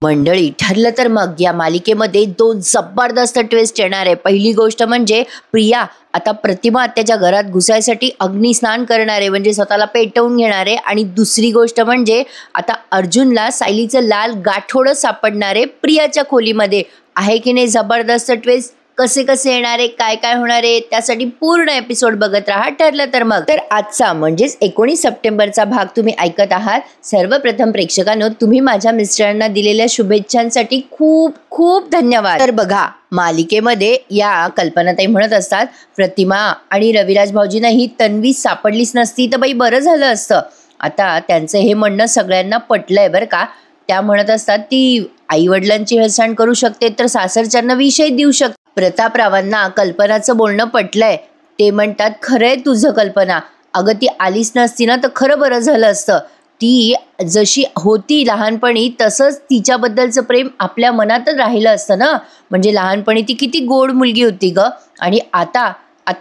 मंडळी, ठरलं तर मग या मालिकेमध्ये 2 जबरदस्त ट्विस्ट येणार आहे. पहिली गोष्ट म्हणजे प्रिया आता प्रतिमा आत्याच्या घरात घुसायसाठी अग्निस्नान करणार आहे, म्हणजे स्वतःला पेटवून घेणार आहे. आणि दुसरी गोष्ट म्हणजे आता अर्जुनला सायलीचं लाल गाठोडं सापडणार आहे प्रियाच्या खोलीमध्ये. आहे की नाही जबरदस्त ट्विस्ट? कसे कसे येणार आहे, काय काय होणार आहे, त्यासाठी पूर्ण एपिसोड बघत राहा ठरलं तर मग. तर आजचा म्हणजेच 19 सप्टेंबरचा भाग तुम्ही ऐकत आहात. सर्वप्रथम प्रेक्षकांनो, तुम्ही माझ्या मिस्टरांना दिलेल्या शुभेच्छांसाठी खूप खूप धन्यवाद. तर बघा, मालिकेमध्ये या कल्पनाताई म्हणत असतात, प्रतिमा आणि रविराज भाऊजींना ही तन्वी सापडलीच नसती तर बाई बरं झालं असतं. आता त्यांचं हे म्हणणं सगळ्यांना पटलंय बरं का. त्या म्हणत असतात ती आई वडिलांची हेळसांड करू शकते तर सासरच्यांना विषय देऊ शकते. प्रतापरावांना कल्पनाचं बोलणं पटलंय. ते म्हणतात, खरंय तुझं कल्पना, अगं ती आलीच नसती ना तर खरं बरं झालं असतं. ती जशी होती लहानपणी तसंच तिच्याबद्दलचं प्रेम आपल्या मनातच राहिलं असतं ना. म्हणजे लहानपणी ती किती गोड मुलगी होती ग, आणि आता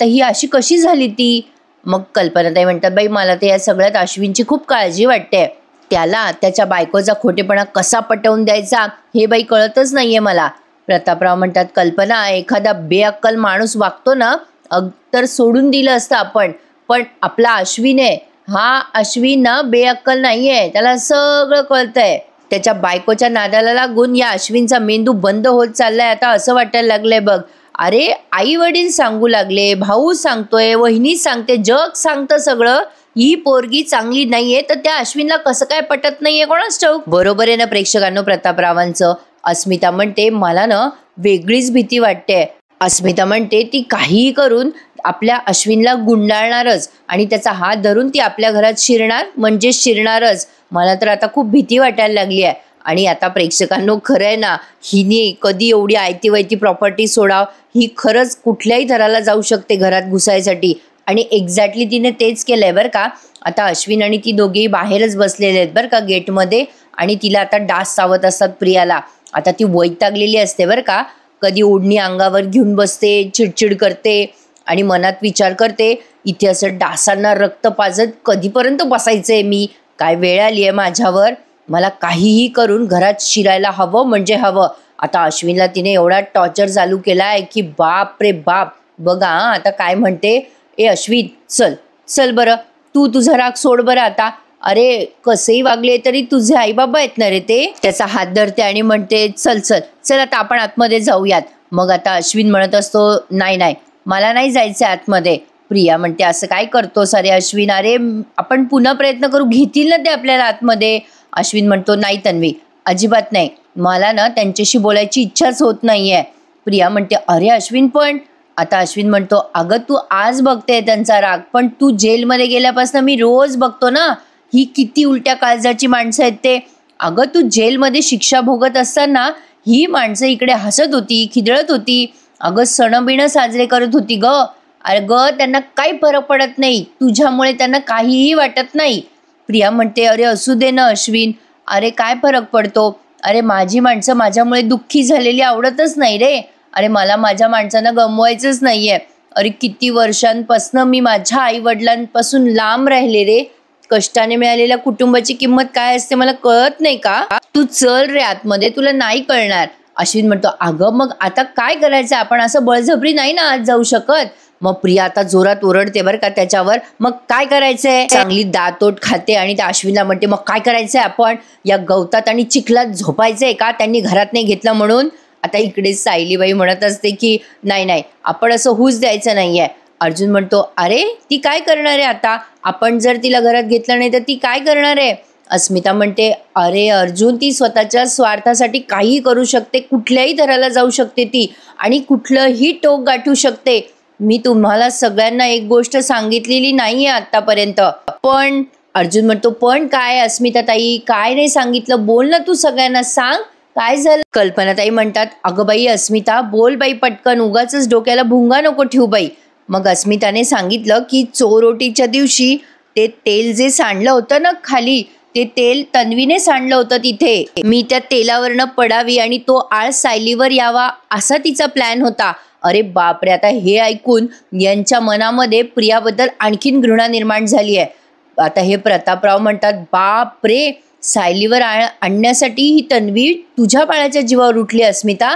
ही अशी कशी झाली ती? मग कल्पनाताई म्हणतात, बाई मला तर या सगळ्यात अश्विनची खूप काळजी वाटते. त्याला त्याच्या बायकोचा खोटेपणा कसा पटवून द्यायचा हे बाई कळतच नाहीये मला. प्रतापराव म्हणतात, कल्पना, एखादा बेअक्कल माणूस वागतो ना तर सोडून दिलं असतं आपण, पण आपला अश्विन आहे, हा अश्विन ना बेअक्कल नाहीये, त्याला सगळं कळतंय. त्याच्या बायकोच्या नादाला लागून या अश्विनचा मेंदू बंद होत चाललाय आता, असं वाटायला लागलंय बघ. अरे आई वडील सांगू लागले, भाऊ सांगतोय, वहिनी सांगते, जग सांगतं सगळं, ही पोरगी चांगली नाहीये तर त्या अश्विनला कसं काय पटत नाहीये कोणाच ठाऊक. बरोबर आहे ना प्रेक्षकांनो प्रतापरावांचं. अस्मिता म्हणते, मला ना वेगळीच भीती वाटते. अस्मिता म्हणते ती काहीही करून आपल्या अश्विनला गुंडाळणारच आणि त्याचा हात धरून ती आपल्या घरात शिरणार म्हणजे शिरणारच. मला तर आता खूप भीती वाटायला लागली आहे. आणि आता प्रेक्षकांनो, खरं आहे ना, हिने कधी एवढी आयती वैती प्रॉपर्टी सोडाव, ही खरंच कुठल्याही थराला जाऊ शकते घरात घुसायसाठी. आणि एक्झॅक्टली तिने तेच केलंय बरं का. आता अश्विन आणि ती दोघेही बाहेरच बसलेले आहेत बरं का गेटमध्ये, आणि तिला आता डास चावत असतात प्रियाला. आता ती वैतागलेली असते बरं का. कधी ओढणी अंगावर घेऊन बसते, चिडचिड करते आणि मनात विचार करते, इथे असं डासांना रक्त पाजत कधीपर्यंत बसायचंय मी? काय वेळ आली आहे माझ्यावर, मला काहीही करून घरात शिरायला हवं म्हणजे हवं. आता अश्विनला तिने एवढा टॉर्चर चालू केलाय की बाप रे बाप. बघा आता काय म्हणते, ए अश्विन चल चल बरं, तू तुझा राग सोड बरं आता. अरे कसेही वागले तरी तुझे आई बाबा आहेत ना रे ते. त्याचा हात धरते आणि म्हणते, चल चल चल आता आपण आतमध्ये जाऊयात. मग आता अश्विन म्हणत असतो, नाही नाही मला नाही जायचं आतमध्ये. प्रिया म्हणते, असं काय करतोस अरे अश्विन, अरे आपण पुन्हा प्रयत्न करू, घेतील ना ते आपल्याला आतमध्ये. अश्विन म्हणतो, नाही तन्वी, अजिबात नाही, मला ना त्यांच्याशी बोलायची इच्छाच होत नाहीये. प्रिया म्हणते, अरे अश्विन पण. आता अश्विन म्हणतो, अगं तू आज बघते त्यांचा राग, पण तू जेलमध्ये गेल्यापासून मी रोज बघतो ना, ही किती उलट्या काळजाची माणसं आहेत ते. अगं तू जेलमध्ये शिक्षा भोगत असताना ही माणसं इकडे हसत होती, खिदळत होती, अगं सण बिणं साजरे करत होती ग. अगं त्यांना काही फरक पडत नाही, तुझ्यामुळे त्यांना काहीही वाटत नाही. प्रिया म्हणते, अरे असू दे ना अश्विन, अरे काय फरक पडतो, अरे माझी माणसं माझ्यामुळे दुःखी झालेली आवडतच नाही रे. अरे मला माझ्या माणसांना गमवायचंच नाहीये. अरे किती वर्षांपासून मी माझ्या आई वडिलांपासून लांब राहिले रे. कष्टाने मिळालेल्या कुटुंबाची किंमत काय असते मला कळत नाही का? तू चल रे आतमध्ये, तुला नाही कळणार. अश्विन म्हणतो, अगं मग आता काय करायचं, आपण असं बळजबरी नाही ना आज जाऊ शकत. मग प्रिया आता जोरात ओरडते बरं का त्याच्यावर, मग काय करायचंय? चांगली दातोट खाते आणि त्या अश्विनला म्हणते, मग काय करायचंय, आपण या गवतात आणि चिखलात झोपायचंय का, त्यांनी घरात नाही घेतलं म्हणून. आता इकडे सायलीबाई म्हणत असते की नाही नाही आपण असं होऊच द्यायचं नाहीये. अर्जुन म्हणतो, अरे ती काय करणार आहे आता, आपण जर तिला घरात घेतलं नाही तर ती काय करणार आहे? अस्मिता म्हणते, अरे अर्जुन, ती स्वतःच्या स्वार्थासाठी काही करू शकते, कुठल्याही थराला जाऊ शकते ती, आणि कुठलंही टोक गाठू शकते. मी तुम्हाला सगळ्यांना एक गोष्ट सांगितलेली नाहीये आतापर्यंत. पण अर्जुन म्हणतो, पण काय अस्मिता ताई, काय नाही सांगितलं, बोल ना तू, सगळ्यांना सांग काय झालं. कल्पनाताई म्हणतात, अगं बाई अस्मिता, बोल बाई पटकन, उगाच डोक्याला भुंगा नको ठेवू बाई. मग अस्मिताने सांगितलं की चोरोटीच्या दिवशी ते तेल जे सांडलं होतं ना खाली, ते तेल तन्वीने सांडलं होतं तिथे. मी त्या तेलावरनं पडावी आणि तो आळ सायलीवर यावा असा तिचा प्लॅन होता. अरे बापरे. आता हे ऐकून यांच्या मनामध्ये प्रियाबद्दल आणखीन घृणा निर्माण झाली आहे. आता हे प्रतापराव म्हणतात, बापरे, सायलीवर आणण्यासाठी ही तन्वी तुझ्या बाळाच्या जीवावर उठली अस्मिता.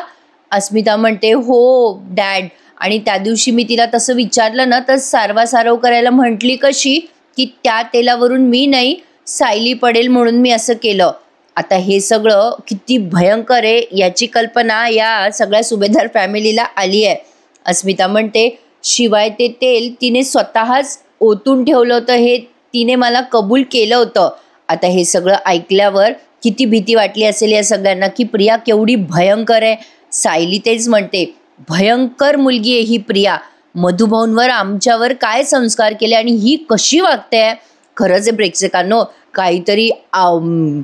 अस्मिता म्हणते हो डॅड. आणि त्या दिवशी मी तिला तसं विचारलं ना तर सारवासारव करायला म्हटली कशी की त्या तेलावरून मी नाही सायली पडेल म्हणून मी असं केलं. आता हे सगळं किती भयंकर आहे याची कल्पना या सगळ्या सुभेदार फॅमिलीला आली आहे. अस्मिता म्हणते शिवाय ते तेल तिने स्वतःच ओतून ठेवलं होतं हे तिने मला कबूल केलं होतं. आता हे सगळं ऐकल्यावर किती भीती वाटली असेल या सगळ्यांना की प्रिया केवढी भयंकर आहे. सायली तेच म्हणते भयंकर मुलगी आहे ही प्रिया. मधुभाऊंवर आमच्यावर काय संस्कार केले आणि ही कशी वागते. खरंच आहे प्रेक्षकांनो काहीतरी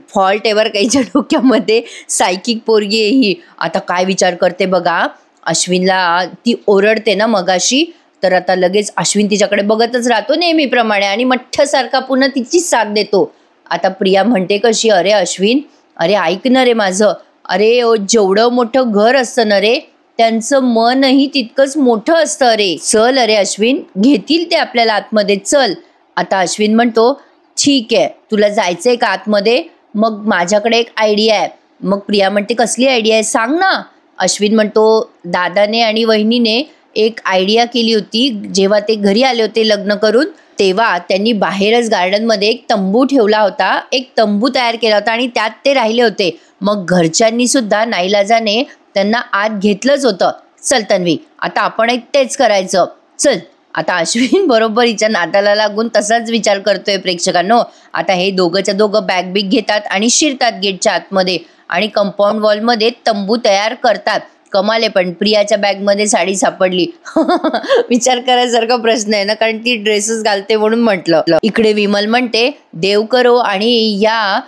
फॉल्ट एवर काहीच्या डोक्यामध्ये. सायकिक पोरगी आहे ही. आता काय विचार करते बघा. अश्विनला ती ओरडते ना मगाशी तर आता लगेच अश्विन तिच्याकडे बघतच राहतो नेहमीप्रमाणे आणि मठ्ठसारखा पुन्हा तिची साथ देतो. आता प्रिया म्हणते कशी अरे अश्विन अरे ऐक ना रे माझं. अरे जेवढं मोठं घर असतं ना रे त्यांचं मनही तितकंच मोठं असतं. अरे चल अरे अश्विन घेतील ते आपल्याला आतमध्ये चल. आता अश्विन म्हणतो ठीक आहे तुला जायचंय का आतमध्ये. मग माझ्याकडे एक आयडिया आहे. मग प्रिया म्हणते कसली आयडिया आहे सांग ना. अश्विन म्हणतो दादाने आणि वहिनीने एक आयडिया केली होती जेव्हा ते घरी आले होते लग्न करून तेव्हा त्यांनी बाहेरच गार्डनमध्ये एक तंबू ठेवला होता. एक तंबू तयार केला होता आणि त्यात ते राहिले होते. मग घरच्यांनी सुद्धा नाईलाजाने त्यांना आत घेतलंच होतं. चल तन्वी आता आपण तेच करायचं चल. आता अश्विन बरोबर हिच्या नादाला लागून तसाच विचार करतोय प्रेक्षकांनो. आता हे दोघंच्या दोघं बॅग बिग घेतात आणि शिरतात गेटच्या आतमध्ये आणि कंपाऊंड वॉलमध्ये तंबू तयार करतात. कमाले पण प्रियाच्या बॅगमध्ये साडी सापडली. विचार करायसारखा प्रश्न आहे ना कारण ती ड्रेसेस घालते म्हणून म्हटलं. इकडे विमल म्हणते देव करो आणि या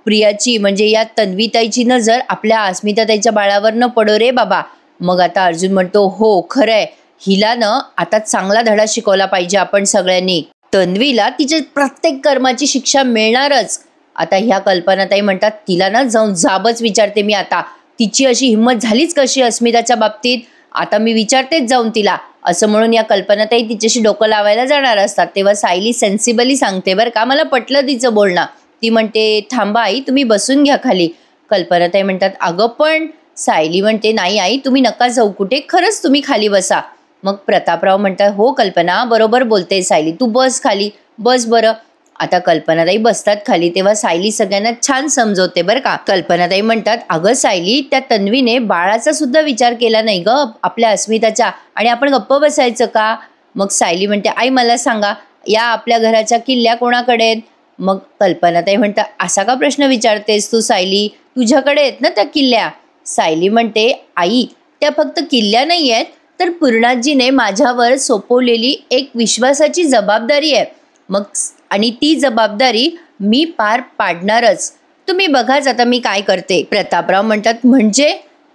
प्रियाची म्हणजे या तन्वीताईची नजर आपल्या अस्मिताताईच्या बाळावर न पडो रे बाबा. मग आता अर्जुन म्हणतो हो खरंय हिला ना आता चांगला धडा शिकवला पाहिजे आपण सगळ्यांनी. तन्वीला तिच्या प्रत्येक कर्माची शिक्षा मिळणारच. आता ह्या कल्पनाताई म्हणतात तिला ना जाऊन जाबच विचारते मी आता. तिची अशी हिंमत झालीच कशी अस्मिताच्या बाबतीत. आता मी विचारतेच जाऊन तिला असं म्हणून या कल्पनाताई तिच्याशी डोकं लावायला जाणार असतात. तेव्हा सायली सेन्सिबली सांगते बरं का मला पटलं तिचं बोलणं. ती म्हणते थांबा आई तुम्ही बसून घ्या खाली. कल्पनाताई म्हणतात अगं पण. सायली म्हणते नाही आई तुम्ही नका जाऊ कुठे खरंच तुम्ही खाली बसा. मग प्रतापराव म्हणतात हो कल्पना बरोबर बोलते सायली तू बस खाली बस बरं. आता कल्पनाताई बसतात खाली तेव्हा सायली सगळ्यांना छान समजवते बरं का. कल्पनाताई म्हणतात अगं सायली त्या तन्वीने बाळाचा सुद्धा विचार केला नाही ग आपल्या अस्मिताच्या आणि आपण गप्प बसायचं का. मग सायली म्हणते आई मला सांगा या आपल्या घराच्या किल्ल्या कोणाकडे आहेत. मग कल्पनाताई म्हणतात असा का प्रश्न विचारतेस तू सायली तुझ्याकडे आहेत ना त्या किल्ल्या. सायली म्हणते आई त्या फक्त किल्ल्या नाही आहेत तर पूर्णाजीने माझ्यावर सोपवलेली एक विश्वासाची जबाबदारी आहे. मग आणि ती जबाबदारी मी पार पाडणारच. तुम्ही बघाच आता मी काय करते. प्रतापराव म्हणतात म्हणजे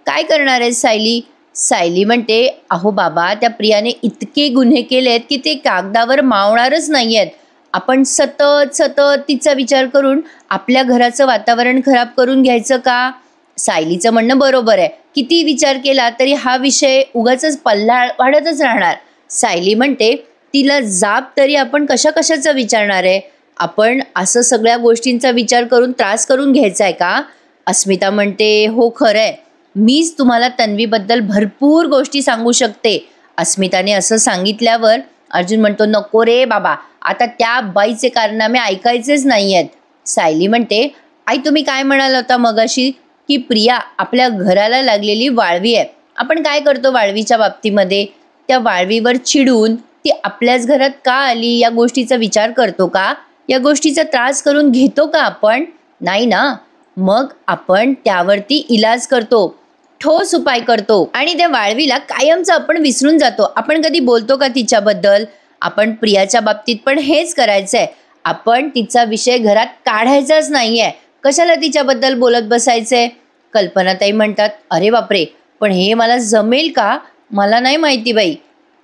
काय करणार आहे सायली. सायली म्हणते अहो बाबा त्या प्रियाने इतके गुन्हे केलेत की ते कागदावर मावणारच नाही आहेत. आपण सतत सतत तिचा विचार करून आपल्या घराचं वातावरण खराब करून घ्यायचं का. सायलीचं म्हणणं बरोबर आहे. किती विचार केला तरी हा विषय उगाचच पल्ला वाढतच राहणार. सायली म्हणते तिला जाब तरी आपण कशा कशाचा विचारणार आहे. आपण असं सगळ्या गोष्टींचा विचार करून त्रास करून घ्यायचा आहे का. अस्मिता म्हणते हो खरं आहे मीच तुम्हाला तन्वीबद्दल भरपूर गोष्टी सांगू शकते. अस्मिताने असं सांगितल्यावर अर्जुन म्हणतो नको रे बाबा आता त्या बाईचे कारनामे ऐकायचेच नाही आहेत. सायली म्हणते आई तुम्ही काय म्हणाल होता मगाशी की प्रिया आपल्या घराला लागलेली वाळवी आहे. आपण काय करतो वाळवीच्या बाबतीमध्ये त्या वाळवीवर चिडून ती आपल्याच घरात का आली या गोष्टीचा विचार करतो का. या गोष्टीचा त्रास करून घेतो का आपण नाही ना. मग आपण त्यावरती इलाज करतो ठोस उपाय करतो आणि त्या वाळवीला कायमचं आपण विसरून जातो. आपण कधी बोलतो का तिच्याबद्दल. आपण प्रियाच्या बाबतीत पण हेच करायचंय. आपण तिचा विषय घरात काढायचाच नाहीये. कशाला तिच्याबद्दल बोलत बसायचंय. कल्पनाताई म्हणतात अरे बापरे पण हे मला जमेल का मला नाही माहिती बाई.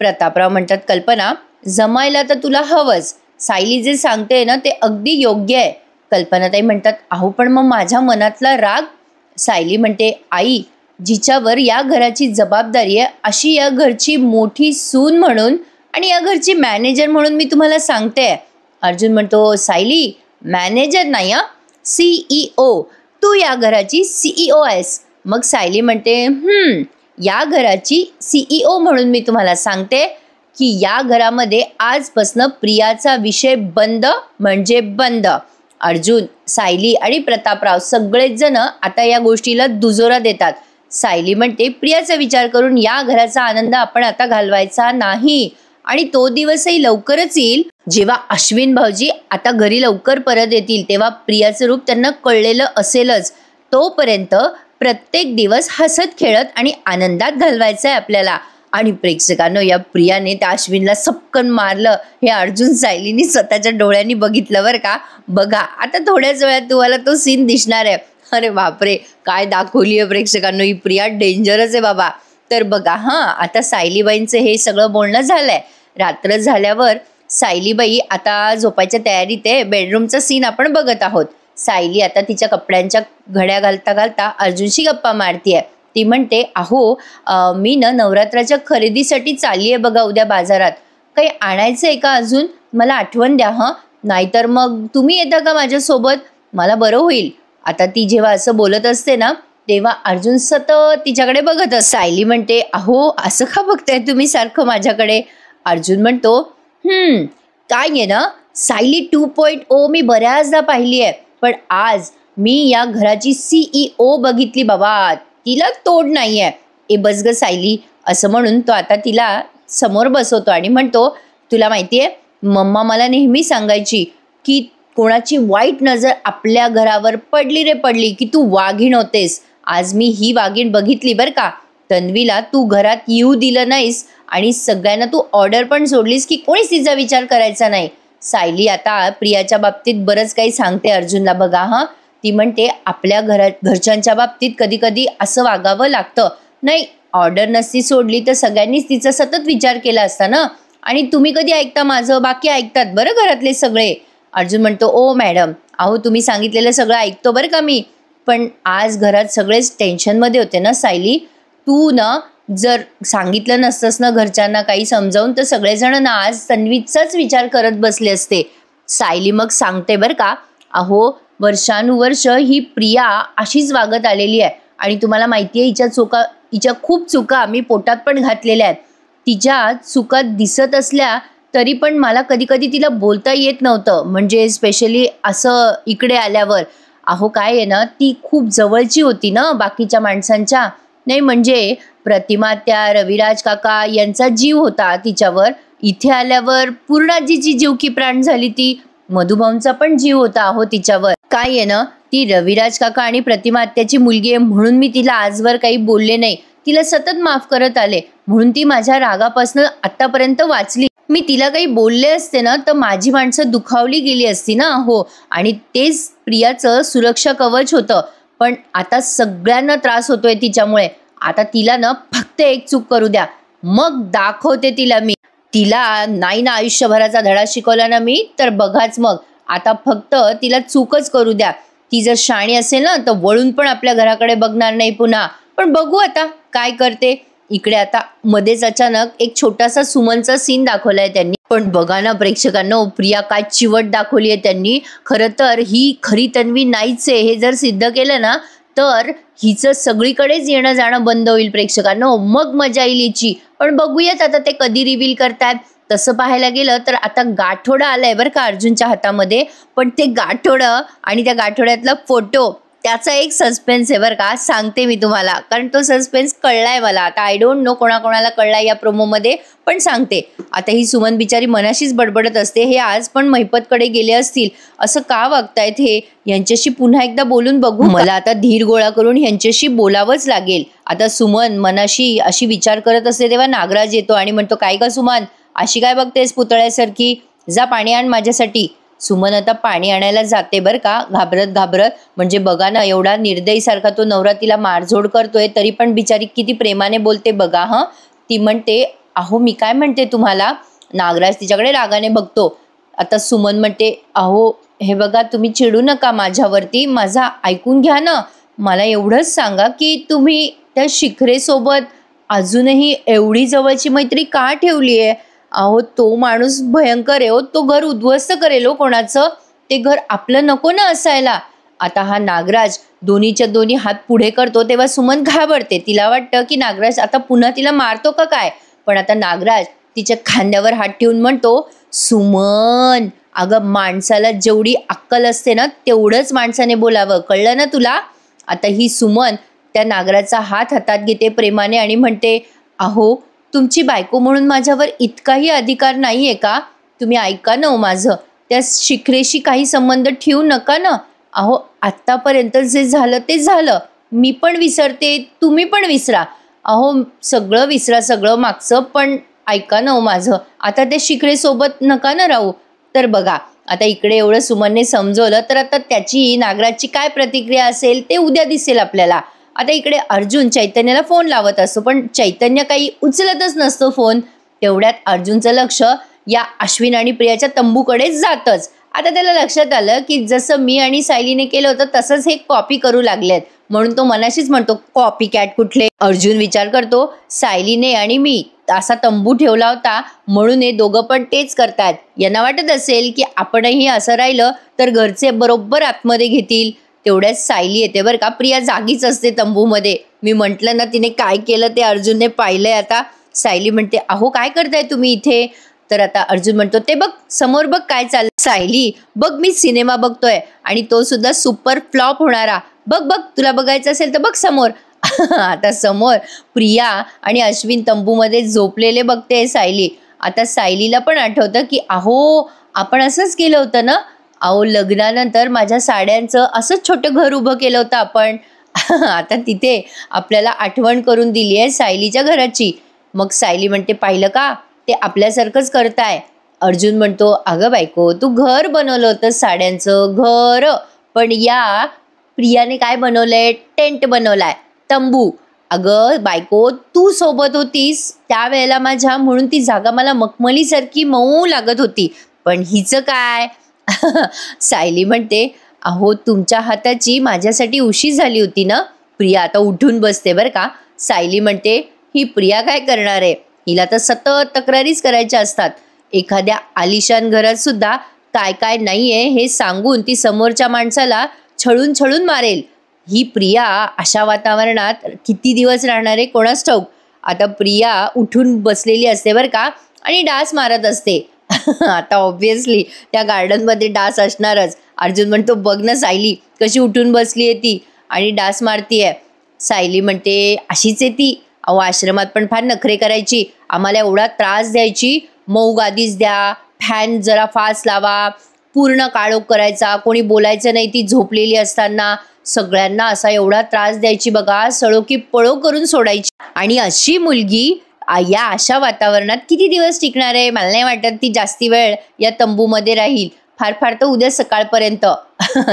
प्रतापराव म्हणतात कल्पना जमायला तर तुला हवंच. सायली जे सांगते ना ते अगदी योग्य आहे. कल्पनाताई म्हणतात अहो पण मग माझ्या मनातला राग. सायली म्हणते आई जिच्यावर या घराची जबाबदारी आहे अशी या घरची मोठी सून म्हणून आणि या घरची मॅनेजर म्हणून मी तुम्हाला सांगते. अर्जुन म्हणतो सायली मॅनेजर नाही CEO, तू या घराची CEO आहेस. मग सायली म्हणते या घराची CEO म्हणून मी तुम्हाला सांगते की या घरामध्ये आजपासनं प्रियाचा विषय बंद म्हणजे बंद. अर्जुन, सायली आणि प्रतापराव सगळेच जण आता या गोष्टीला दुजोरा देतात. सायली म्हणते प्रियाचा विचार करून या घराचा आनंद आपण आता घालवायचा नाही आणि तो दिवसही लवकरच येईल जेव्हा अश्विन भाऊजी आता घरी लवकर परत येतील, तेव्हा प्रियाचं रूप त्यांना कळलेलं असेलच. तोपर्यंत प्रत्येक दिवस हसत खेळत आणि आनंदात घालवायचा आहे आपल्याला. आणि प्रेक्षकांनो, या प्रियाने त्या अश्विनला सपकन मारलं हे अर्जुन सायलीनी स्वतःच्या डोळ्यांनी बघितलं बरं का. बघा आता थोड्याच वेळात तुम्हाला तो सीन दिसणार आहे. अरे बापरे, काय दाखवली आहे प्रेक्षकांनो ही प्रिया, डेंजरच आहे बाबा. तर बघा आता सायलीबाईंचं हे सगळं बोलणं झालंय. रात्र झाल्यावर सायलीबाई आता झोपायच्या तयारीत आहे. बेडरूमचा सीन आपण बघत आहोत. सायली आता तिच्या कपड्यांच्या घड्या घालता घालता अर्जुनशी गप्पा मारतीये. ती म्हणते मी नवरात्राच्या खरेदीसाठी चालली आहे बघा उद्या बाजारात. काही आणायचं आहे का अजून? मला आठवण द्या नाहीतर मग तुम्ही येता का माझ्यासोबत? मला बरं होईल. आता ती जेव्हा असं बोलत असते ना तेव्हा अर्जुन सतत तिच्याकडे बघत असते. सायली म्हणते असं का बघताय तुम्ही सारखं माझ्याकडे? अर्जुन म्हणतो काय आहे ना, सायली 2.0 मी बऱ्याचदा पाहिली आहे, पण आज मी या घराची CEO बघितली बाबा, तिला तोड नाहीये. ए बस ग सायली, असं म्हणून तो आता तिला समोर बसवतो आणि म्हणतो तुला माहितीये मम्मा मला नेहमी सांगायची की कोणाची वाईट नजर आपल्या घरावर पडली रे पडली की तू वाघीण होतेस. आज मी ही वाघीण बघितली बरं का. तन्वीला तू घरात येऊ दिलं नाहीस आणि सगळ्यांना तू ऑर्डर पण सोडलीस की कोणीच तिचा विचार करायचा नाही. सायली आता प्रियाच्या बाबतीत बरंच काही सांगते अर्जुनला बघा. ती म्हणते आपल्या घरच्यांच्या बाबतीत कधी कधी असं वागावं लागतं. नाही, ऑर्डर नसती सोडली तर सगळ्यांनीच तिचा सतत विचार केला असता ना. आणि तुम्ही कधी ऐकता माझं? बाकी ऐकतात बरं घरातले सगळे. अर्जुन म्हणतो ओ मॅडम, तुम्ही सांगितलेलं सगळं ऐकतो बरं का मी, पण आज घरात सगळेच टेन्शनमध्ये होते ना सायली. तू ना जर सांगितलं नसतंस ना घरच्यांना काही समजावून तर सगळेजण ना आज तन्वीचाच विचार करत बसले असते. सायली मग सांगते बरं का, वर्षानुवर्ष ही प्रिया अशीच वागत आलेली आहे आणि तुम्हाला माहिती आहे हिच्या खूप चुका आम्ही पोटात पण घातलेल्या आहेत. तिच्या चुका दिसत असल्या तरी पण मला कधी कधी तिला बोलता येत नव्हतं, म्हणजे स्पेशली असं इकडे आल्यावर. काय आहे ना, ती खूप जवळची होती ना बाकीच्या माणसांच्या. नाही म्हणजे प्रतिमा त्या रविराज काका यांचा जीव होता तिच्यावर. इथे आल्यावर पूर्णाजीची जीव की प्राण झाली ती. मधुभाऊंचा पण जीव होता तिच्यावर. काय आहे ना, ती रविराज काका आणि प्रतिमा आत्याची मुलगी आहे म्हणून मी तिला आजवर काही बोलले नाही. तिला सतत माफ करत आले म्हणून ती माझ्या रागापासून आतापर्यंत वाचली. मी तिला काही बोलले असते ना तर माझी माणसं दुखावली गेली असती ना. आणि तेच प्रियाचं सुरक्षा कवच होतं, पण आता सगळ्यांना त्रास होतोय तिच्यामुळे. आता तिला ना फक्त एक चूक करू द्या, मग दाखवते तिला मी. तिला नाही ना आयुष्यभराचा धडा शिकवला ना मी, तर बघाच मग. आता फक्त तिला चूकच करू द्या. ती जर शाणी असेल ना तर वळून पण आपल्या घराकडे बघणार नाही पुन्हा. पण बघू आता काय करते. इकडे आता मध्येच अचानक एक छोटासा सुमनचा सीन दाखवलाय त्यांनी. पण बघा ना प्रेक्षकांनो, प्रिया काय चिवट दाखवली आहे त्यांनी. खरं तर ही खरी तन्वी नाहीच आहे. हे जर सिद्ध केलं ना तर हिचं सगळीकडेच येणं जाणं बंद होईल प्रेक्षकांनो. मग मजा येईल हिची. पण बघूयात आता ते कधी रिव्हील करतायत. तसं पाहायला गेलं तर आता गाठोडा आलाय बरं का अर्जुनच्या हातामध्ये. पण ते गाठोडं आणि त्या गाठोड्यातला फोटो त्याचा एक सस्पेन्स आहे बरं का, सांगते मी तुम्हाला, कारण तो सस्पेन्स कळलाय मला. आता आय डोंट नो कोणाकोणाला कळलाय या प्रोमोमध्ये, पण सांगते. आता ही सुमन बिचारी मनाशीच बडबडत असते, हे आज पण महिपतकडे गेले असतील, असं का वागतायत हे, यांच्याशी पुन्हा एकदा बोलून बघू. मला आता धीर गोळा करून यांच्याशी बोलावंच लागेल. आता सुमन मनाशी अशी विचार करत असते तेव्हा नागराज येतो आणि म्हणतो काय का सुमन, अशी काय बघतेस पुतळ्यासारखी, जा पाणी आण माझ्यासाठी. सुमन आता पाणी आणायला जाते बरं का, घाबरत घाबरत. म्हणजे बघा ना, एवढा निर्दयीसारखा तो नवरा तिला मारझोड करतोय तरी पण बिचारी किती प्रेमाने बोलते बघा. ती म्हणते मी काय म्हणते तुम्हाला. नागराज तिच्याकडे रागाने बघतो. आता सुमन म्हणते हे बघा तुम्ही चिडू नका माझ्यावरती, माझा ऐकून घ्या ना. मला एवढंच सांगा की तुम्ही त्या शिखरेसोबत अजूनही एवढी जवळची मैत्री का ठेवली आहे. तो माणूस भयंकर आहे तो घर उद्ध्वस्त करेल कोणाचं. ते घर आपलं नको ना असायला. आता हा नागराज दोन्हीच्या दोन्ही हात पुढे करतो तेव्हा सुमन घाबरते. तिला वाटतं की नागराज आता पुन्हा तिला मारतो का काय. पण आता नागराज तिच्या खांद्यावर हात ठेवून म्हणतो, सुमन अगं माणसाला जेवढी अक्कल असते ना तेवढंच माणसाने बोलावं, कळलं ना तुला. आता ही सुमन त्या नागराचा हात हातात घेते प्रेमाने आणि म्हणते, अहो तुमची बायको म्हणून माझ्यावर इतकाही अधिकार नाहीये का. तुम्ही ऐका ना माझं, त्या शिखरेशी काही संबंध ठेवू नका ना. अहो आत्तापर्यंत जे झालं ते झालं, मी पण विसरते, तुम्ही पण विसरा. अहो सगळं विसरा, सगळं मागचं, पण ऐका ना माझं, आता ते शिखरेसोबत नका ना राहू. तर बघा आता इकडे एवढं सुमनने समजवलं, तर आता त्याची नागराजची काय प्रतिक्रिया असेल ते उद्या दिसेल आपल्याला. आता इकडे अर्जुन चैतन्याला फोन लावत असतो, पण चैतन्य काही उचलतच नसतो फोन. तेवढ्यात अर्जुनचं लक्ष या अश्विन आणि प्रियाच्या तंबूकडे जातच. आता त्याला लक्षात आलं की जसं मी आणि सायलीने केलं होतं तसंच हे कॉपी करू लागलेत, म्हणून तो मनाशीच म्हणतो, कॉपी कॅट कुठले. अर्जुन विचार करतो, सायलीने आणि मी असा तंबू ठेवला होता म्हणून हे दोघं पण तेच करतात. यांना वाटत असेल की आपणही असं राहिलं तर घरचे बरोबर आतमध्ये घेतील. तेवढ्याच सायली येते बरं का. प्रिया जागीच असते तंबूमध्ये. मी म्हटलं ना तिने काय केलं ते अर्जुनने पाहिलंय. आता सायली म्हणते, अहो काय करताय तुम्ही इथे. तर आता अर्जुन म्हणतो, ते बघ समोर बघ काय चाललं. सायली, बघ मी सिनेमा बघतोय आणि तो सुद्धा सुपर फ्लॉप होणारा. बघ बघ तुला बघायचं असेल तर बघ समोर. आता समोर प्रिया आणि अश्विन तंबूमध्ये झोपलेले बघते सायली. आता सायलीला पण आठवतं की अहो आपण असंच केलं होतं ना. अहो लग्नानंतर माझ्या साड्यांचं असंच छोटं घर उभं केलं होतं आपण. आता तिथे आपल्याला आठवण करून दिली आहे सायलीच्या घराची. मग सायली म्हणते, पाहिलं का ते आपल्यासारखंच करताय. अर्जुन म्हणतो, अगं बायको तू घर बनवलं होतं साड्यांचं घर, पण या प्रियाने काय बनवलंय, टेंट बनवलाय, तंबू. अगं बायको तू सोबत होतीस त्यावेळेला माझ्या, म्हणून ती जागा मला मखमलीसारखी मऊ लागत होती, पण हिचं काय. सायली म्हणते, अहो तुमच्या हाताची माझ्यासाठी उशी झाली होती ना. प्रिया आता उठून बसते बरं का. सायली म्हणते, ही प्रिया काय करणार आहे, हिला तर सतत तक्रारीच करायच्या असतात. एखाद्या आलिशान घरात सुद्धा काय काय नाहीये हे सांगून ती समोरच्या माणसाला छळून छळून मारेल. ही प्रिया अशा वातावरणात किती दिवस राहणार आहे कोणास ठाऊक. आता प्रिया उठून बसलेली असते बरं का आणि डास मारत असते. आता ऑब्व्हियसली त्या गार्डनमध्ये डास असणारच. अर्जुन म्हणतो, बघ ना सायली कशी उठून बसली आहे ती आणि डास मारतीये. सायली म्हणते, अशीच आहे ती. अहो आश्रमात पण फार नखरे करायची, आम्हाला एवढा त्रास द्यायची. मऊ गादीच द्या, फॅन जरा फास्ट लावा, पूर्ण काळोख करायचा, कोणी बोलायचं नाही ती झोपलेली असताना. सगळ्यांना असा एवढा त्रास द्यायची बघा, सळो की पळो करून सोडायची. आणि अशी मुलगी या अशा वातावरणात किती दिवस टिकणार आहे. मला नाही वाटत ती जास्ती वेळ या तंबूमध्ये राहील, फार फार तर उद्या सकाळपर्यंत.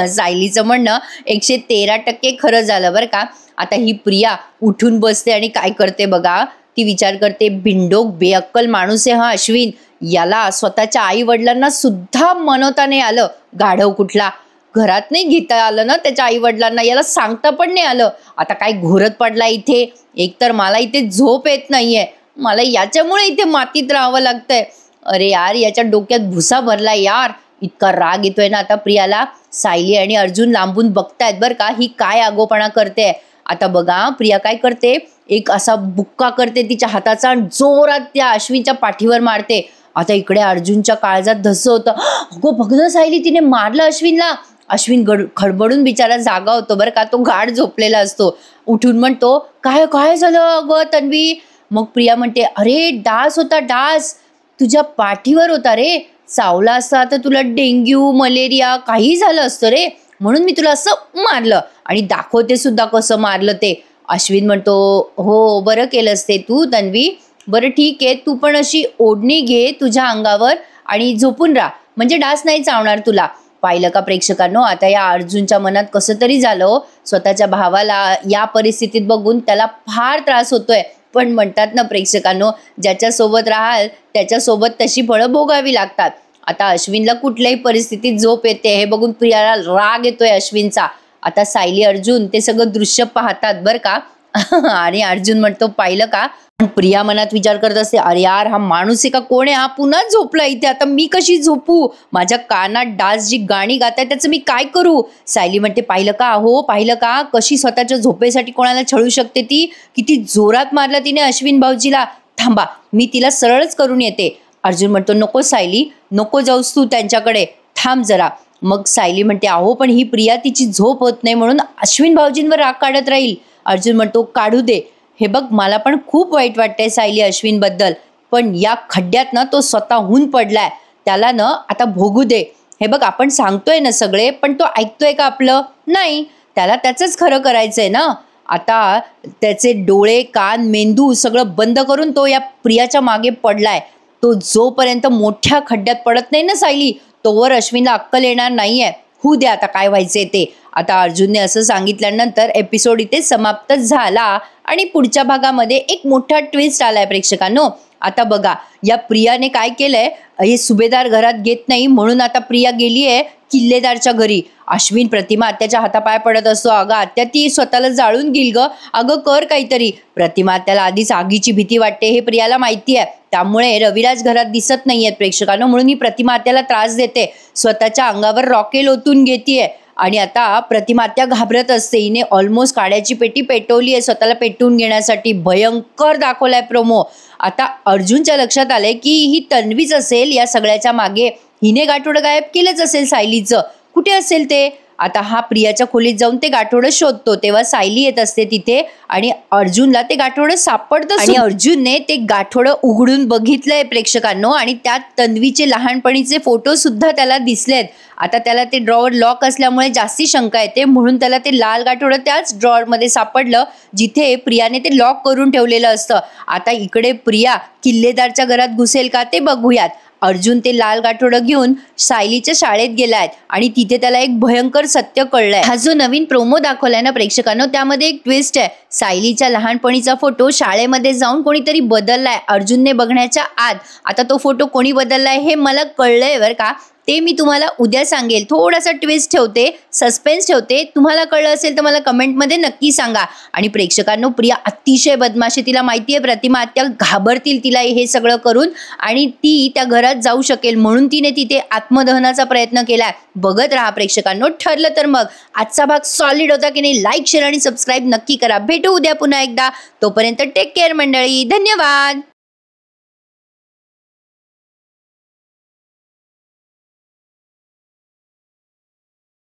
सायलीचं म्हणणं 113% खरं झालं बरं का. आता ही प्रिया उठून बसते आणि काय करते बघा. ती विचार करते, बिंडोक बेअक्कल माणूस आहे हा अश्विन. याला स्वतःच्या आई वडिलांना सुद्धा मनवता नाही आलं. गाढव कुठला, घरात नाही घेता आलं ना त्याच्या आई वडिलांना, याला सांगता पण नाही आलं. आता काय घोरत पडला इथे. एकतर मला इथे झोप येत नाहीये, मला याच्यामुळे इथे मातीत राहावं लागतंय. अरे यार याच्या डोक्यात भुसा भरला यार. इतका राग येतोय ना आता प्रियाला. सायली आणि अर्जुन लांबून बघतायत बरं का, ही काय आगोपणा करते. आता बघा प्रिया काय करते, एक असा बुक्का करते तिच्या हाताचा, जोरात त्या अश्विनच्या पाठीवर मारते. आता इकडे अर्जुनच्या काळजात धस्स होतं. अगो बघ ना सायली, तिने मारलं अश्विनला. अश्विन खडबडून बिचारा जागा होतो बरं का, तो गाढ झोपलेला असतो. उठून म्हणतो, काय काय झालं अगं तन्वी. मग प्रिया म्हणते, अरे डास होता, डास तुझ्या पाठीवर होता रे. चावला असता तर तुला डेंग्यू मलेरिया काही झालं असतं रे, म्हणून मी तुला असं मारलं. आणि दाखवते सुद्धा कसं मारलं ते. अश्विन म्हणतो, हो बरं केलंस ते तू तन्वी. बरं ठीक आहे, तू पण अशी ओढणी घे तुझ्या अंगावर आणि झोपून राहा, म्हणजे डास नाही चावणार तुला. पाहिलं का प्रेक्षकांनो, आता या अर्जुनच्या मनात कसं तरी झालं. स्वतःच्या भावाला या परिस्थितीत बघून त्याला फार त्रास होतोय. पण म्हणतात ना प्रेक्षकांनो, ज्याच्यासोबत राहाल त्याच्यासोबत तशी फळं भोगावी लागतात. आता अश्विनला कुठल्याही परिस्थितीत झोप येते हे बघून प्रियाला राग येतोय अश्विनचा. आता सायली अर्जुन ते सगळं दृश्य पाहतात बरं का. आणि अर्जुन म्हणतो पाहिलं का. पण प्रिया मनात विचार करत असते, अरे यार हा माणूस आहे का कोण आहे, हा पुन्हा झोपला इथे, आता मी कशी झोपू, माझ्या कानात डास जी गाणी गाताय त्याचं मी काय करू. सायली म्हणते पाहिलं का, हो पाहिलं का कशी स्वतःच्या झोपेसाठी कोणाला छळू शकते ती, किती जोरात मारला तिने अश्विन भाऊजीला. थांबा मी तिला सरळच करून येते. अर्जुन म्हणतो नको सायली, नको जाऊस तू त्यांच्याकडे, थांब जरा. मग सायली म्हणते अहो पण ही प्रिया तिची झोप होत नाही म्हणून अश्विन भाऊजींवर राग काढत राहील. अर्जुन म्हणतो काढू दे, हे बघ मला पण खूप वाईट वाटतंय सायली अश्विन बद्दल, पण या खड्ड्यात ना तो स्वतःहून पडलाय, त्याला ना आता भोगू दे. हे बघ आपण सांगतोय ना सगळे, पण तो ऐकतोय का आपलं, नाही, त्याला त्याचंच खरं करायचंय ना. आता त्याचे डोळे कान मेंदू सगळं बंद करून तो या प्रियाच्या मागे पडलाय. तो जोपर्यंत मोठ्या खड्ड्यात पडत नाही ना सायली, तोवर अश्विनला अक्कल येणार नाहीये. होऊ दे आता काय व्हायचंय ते. आता अर्जुनने असं सांगितल्यानंतर एपिसोड इथे समाप्त झाला आणि पुढच्या भागामध्ये एक मोठा ट्विस्ट आलाय प्रेक्षकांनो. आता बघा या प्रियाने काय केलंय, हे सुभेदार घरात घेत नाही म्हणून आता प्रिया गेली आहे किल्लेदारच्या घरी. अश्विन प्रतिमा आत्याच्या हातापाय पडत असतो, अगं आत्या ती स्वतःला जाळून घेईल ग, अगं कर काहीतरी. प्रतिमा आत्याला आधीच आगीची भीती वाटते हे प्रियाला माहिती आहे, त्यामुळे रविराज घरात दिसत नाहीयेत प्रेक्षकांनो, म्हणून ही प्रतिमा आत्याला त्रास देते, स्वतःच्या अंगावर रॉकेल ओतून घेतीये. आणि आता प्रतिमा आत्या घाबरत असते, हिने ऑलमोस्ट काड्याची पेटी पेटवली आहे स्वतःला पेटवून घेण्यासाठी. भयंकर दाखवलाय प्रोमो. आता अर्जुनच्या लक्षात आलंय की ही तन्वीच असेल या सगळ्याच्या मागे, हिने गाठोडं गायब केलंच असेल सायलीचं, कुठे असेल ते. आता हा प्रियाच्या खोलीत जाऊन ते गाठोडं शोधतो, तेव्हा सायली येत असते तिथे आणि अर्जुनला ते गाठोडं सापडतं आणि अर्जुनने ते गाठोडं उघडून बघितलंय प्रेक्षकांनो आणि त्यात तन्वीचे लहानपणीचे फोटो सुद्धा त्याला दिसलेत. आता त्याला ते ड्रॉवर लॉक असल्यामुळे जास्ती शंका येते, म्हणून त्याला ते लाल गाठोडं त्याच ड्रॉवरमध्ये सापडलं जिथे प्रियाने ते लॉक करून ठेवलेलं असतं. आता इकडे प्रिया किल्लेदारच्या घरात घुसेल का ते बघूयात. अर्जुन ते लाल गाठोडं घेऊन सायलीच्या शाळेत गेलाय आणि तिथे त्याला एक भयंकर सत्य कळलंय. हा जो नवीन प्रोमो दाखवलाय ना प्रेक्षकांनो, त्यामध्ये एक ट्विस्ट आहे. सायलीच्या लहानपणीचा फोटो शाळेमध्ये जाऊन कोणीतरी बदललाय अर्जुनने बघण्याच्या आत. आता तो फोटो कोणी बदललाय हे मला कळलंय बरं का, ते मी तुम्हाला उद्या सांगेल. थोडासा ट्विस्ट ठेवते, सस्पेन्स ठेवते, तुम्हाला कळलं असेल तर मला कमेंटमध्ये नक्की सांगा. आणि प्रेक्षकांनो प्रिया अतिशय बदमाशी, तिला माहिती आहे प्रतिमा आत्या घाबरतील तिला हे सगळं करून आणि ती त्या घरात जाऊ शकेल, म्हणून तिने तिथे आत्मदहनाचा प्रयत्न केलाय. बघत राहा प्रेक्षकांनो. ठरलं तर मग आजचा भाग सॉलिड होता की नाही, लाईक शेअर आणि सबस्क्राईब नक्की करा. भेटू उद्या पुन्हा एकदा, तोपर्यंत टेक केअर मंडळी, धन्यवाद.